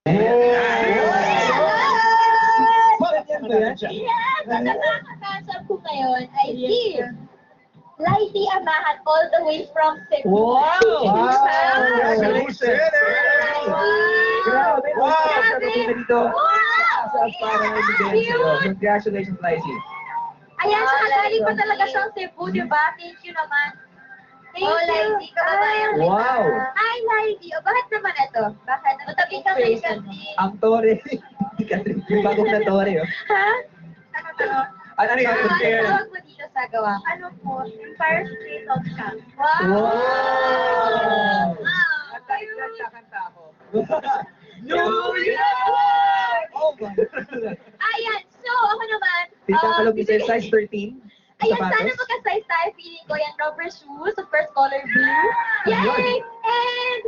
Yes! Ang nakakatansap ko ngayon ay si Lighty Amahan all the way from Cebu. Wow! Congratulations! Grabe! Wow! Grabe dito. Wow! Congratulations, Lizzie. Ayan, saka galing pa talaga siyang Cebu, di ba? Thank you naman. Thank you. Lighty, kababayan kita. Wow! Hi, Lighty. O, bakit naman ito? Bakit? Matabi ka kay Katrin. Ang Tore. Yung bagong na Tore, oh. Ha? Ano to? Ano yung Ano compare? tawag mo dito sa gawa? Ano po? Empire State of Camp. Wow! Wow! Kanta ako. New Year! Oh my God! Ayan, so ako naman. Tita, kalog isa yung size 13. Ayan, sana magka-size tayo. Feeling ko yan, rubber shoes, of course, color blue. Yay! And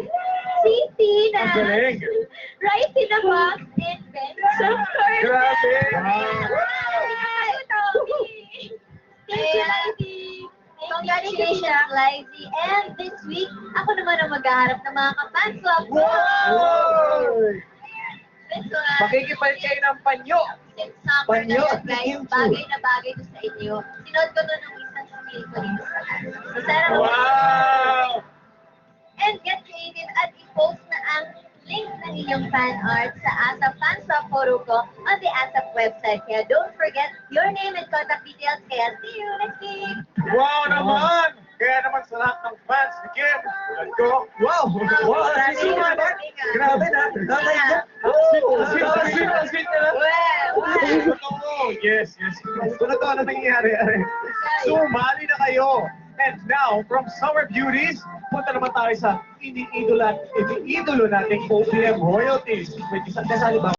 safety na. Ang galing. Right in the box and bench. Of course. Grabe! Thank you, Lizy. Congratulations, Lizy. And this week, ako naman ang maghaharap ng mga kapanswap. Wow! This one. Makikipalit kayo ng panyo. Since summer na Panyo yun, at guys, YouTube. bagay na bagay to sa inyo. Sinuot ko to nung isang skill ko dito sa kanto. So, sana Wow! and get creative at i-post na ang link ng inyong fan art sa ASAP Fanswap photo ko on the ASAP website. Kaya don't forget your name and contact details. Kaya see you next week! Wow naman! Kaya naman sa lahat ng fans ni Kim, let's go! Wow! Wow! Grabe. Grabe na! Nanay ka! Sweet na lang! Oo, yes. Ano nangyayari? Sumali na kayo! And now, from Summer Beauties, punta naman tayo sa iniidolo nating OPM royalties. May isang kasali ba?